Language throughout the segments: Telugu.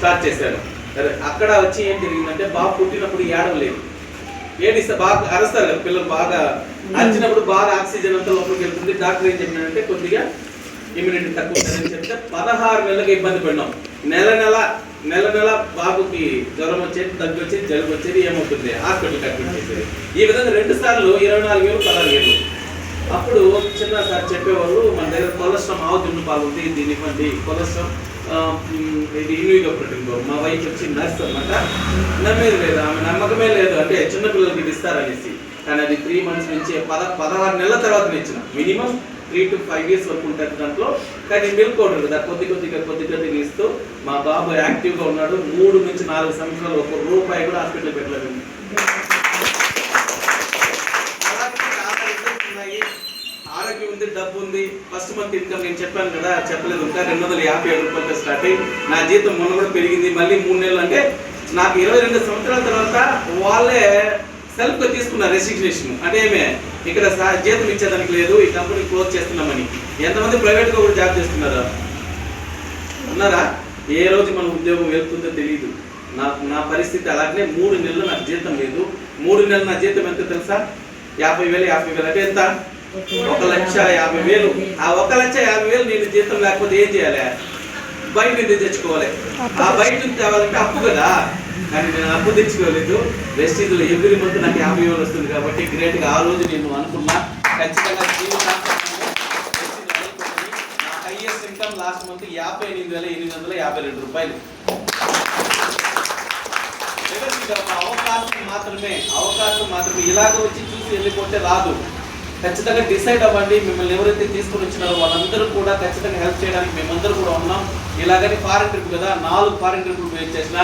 స్టార్ట్ చేశారు. అక్కడ వచ్చి ఏం జరిగిందంటే బాబు పుట్టినప్పుడు ఏడవలేదు, ఏడిస్తే బాగా అరుస్తారు కదా పిల్లలు, బాగా అరిచినప్పుడు బాగా ఆక్సిజన్ అంతా లోపలికి వెళ్తుంది. డాక్టర్ ఏం చెప్పినాడంటే కొద్దిగా ఇమ్యూనిటీ తక్కువ ఉంటుందని చెప్తే 16 నెలలకు ఇబ్బంది పడినాం. నెల నెల బాబుకి జ్వరం వచ్చేది, దగ్గు వచ్చేది, జలుబు వచ్చేది, ఏమవుతుంది హాస్పిటల్కి అడ్మిట్ చేసేది. ఈ విధంగా 2 సార్లు 24,000 16,000. అప్పుడు చిన్న సార్ చెప్పేవాళ్ళు మన దగ్గర కొలెస్ట్రాల్ ఆవు దున్ను పాలు ఉంది, దీన్ని ఇవ్వండి, కొలెస్ట్రాల్ ఇది ఇన్విగో ప్రోటీన్. మా వైఫ్ వచ్చి నర్స్ అనమాట, నమ్మేది లేదు, ఆమె నమ్మకమే లేదు, అంటే చిన్నపిల్లలకి ఇది ఇస్తారనేసి. కానీ అది 3 మంత్స్ నుంచి 16 నెలల తర్వాత ఇచ్చిన. మినిమం 3 to 5 years వరకు ఉంటుంది దాంట్లో. కానీ మిల్క్ పౌడర్ కదా కొద్ది కొద్దిగా ఇస్తూ మా బాబు యాక్టివ్గా ఉన్నాడు. 3 నుంచి 4 సంవత్సరాలు ₹1 కూడా హాస్పిటల్ పెట్టలేదు. ఆరోగ్యం ఉంది, డబ్బు ఉంది. ఫస్ట్ మంత్ ఇన్కమ్ నేను చెప్పాను కదా, చెప్పలేదు ఇంకా, ₹257 స్టార్ట్ అయ్యి నా జీతం మొన్న కూడా పెరిగింది. మళ్ళీ 3 నెలలు అంటే నాకు 22 సంవత్సరాల తర్వాత వాళ్ళే సెల్ఫ్గా తీసుకున్నారు రెసిగ్నేషన్. అంటే ఏమే ఇక్కడ జీతం ఇచ్చేదానికి లేదు, ఈ కంపెనీ క్లోజ్ చేస్తున్నామని. ఎంతమంది ప్రైవేట్గా కూడా జాబ్ చేస్తున్నారు ఉన్నారా? ఏ రోజు మన ఉద్యోగం వెళ్తుందో తెలియదు. నా పరిస్థితి అలాగే. 3 నెలలు నాకు జీతం లేదు. 3 నెలలు నా జీతం ఎంత తెలుసా? 50,000 అంటే ఎంత? 1,50,000. ఆ 1,50,000 నేను జీతం లేకపోతే ఏం చేయాలి? బయట నుంచి తెచ్చుకోవాలి. ఆ బయట నుంచి తేవాలంటే అప్పు కదా. కానీ నేను అప్పు తెచ్చుకోలేదు. వెస్టీజ్లో ఎవ్రీ మంత్ నాకు 50,000 వస్తుంది కాబట్టి గ్రేట్గా ఆ రోజు నేను అనుకున్నా ఖచ్చితంగా జీవితాంతం నా హైయెస్ట్ ఇన్కమ్ లాస్ట్ మంత్ ₹58,852. అవకాశం మాత్రమే ఇలాగ వచ్చి చూసి వెళ్ళిపోతే రాదు. ఖచ్చితంగా డిసైడ్ అవ్వండి. మిమ్మల్ని ఎవరైతే తీసుకుని వచ్చినారో వాళ్ళందరూ కూడా ఖచ్చితంగా హెల్ప్ చేయడానికి మేమందరూ కూడా ఉన్నాం. ఇలాగని ఫారెన్ ట్రిప్ కదా, 4 ఫారెన్ ట్రిప్లు వేస్ట్ చేసిన.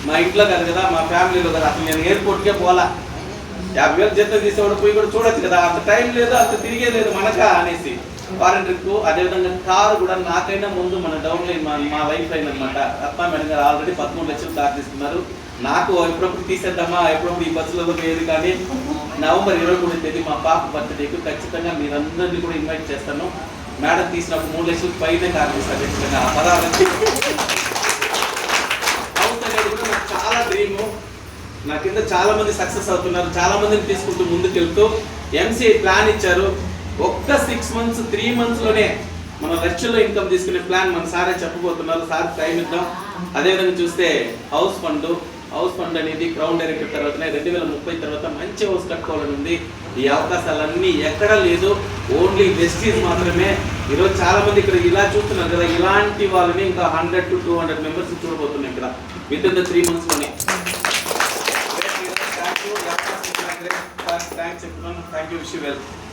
మా ఇంట్లో కాదు కదా, మా ఫ్యామిలీలో కదా. అసలు నేను ఎయిర్పోర్ట్కే పోలా. 50,000 జీతం తీసేవాడు పోయి కూడా చూడొచ్చు కదా. అంత టైం లేదు, అంత తిరిగే లేదు మనకా అనేసి ఫారెన్ ట్రిప్. అదేవిధంగా కారు కూడా నాకైనా ముందు మన డౌన్ లైన్ మా వైఫ్ లైన్ అనమాట రత్న మేడం గారు ఆల్రెడీ 13 లక్షలు కారు తీసుకున్నారు. నాకు ఎప్పుడప్పుడు తీసేద్దామా, ఎప్పుడప్పుడు ఈ బస్సులలో లేదు. కానీ నవంబర్ 23వ తేదీ మా పాప బర్త్డేకి ఖచ్చితంగా మీరందరినీ కూడా ఇన్వైట్ చేస్తాను. మేడం తీసినప్పుడు 3 లక్షల పైనే కారు తీస్తాను ఖచ్చితంగా. ఆ 16 హౌస్ అనేది కూడా నాకు చాలా డ్రీము. నా కింద చాలా మంది సక్సెస్ అవుతున్నారు, చాలా మందిని తీసుకుంటూ ముందుకు వెళ్తూ ఎంసీఐ ప్లాన్ ఇచ్చారు. ఒక్క 6 మంత్స్ 3 మంత్స్లోనే మన లక్షల్లో ఇన్కమ్ తీసుకునే ప్లాన్ మన సారే చెప్పబోతున్నారు. సార్ టైం ఇద్దాం. అదేవిధంగా చూస్తే హౌస్ ఫండ్ అనేది క్రౌన్ డైరెక్టర్ తర్వాతనే 2030 తర్వాత మంచి హౌస్ కట్టుకోవాలని ఉంది. ఈ అవకాశాలన్నీ ఎక్కడా లేదు, ఓన్లీ వెస్టీజ్ మాత్రమే. ఈరోజు చాలా మంది ఇక్కడ ఇలా చూస్తున్నారు కదా, ఇలాంటి వాళ్ళని ఇంకా 100 to 200 మెంబర్స్ చూడబోతున్నాం ఇక్కడ విత్ ఇన్ ద 3 మంత్స్లోనే. థ్యాంక్ యూ చెప్తున్నాను. Thank you, wish you well.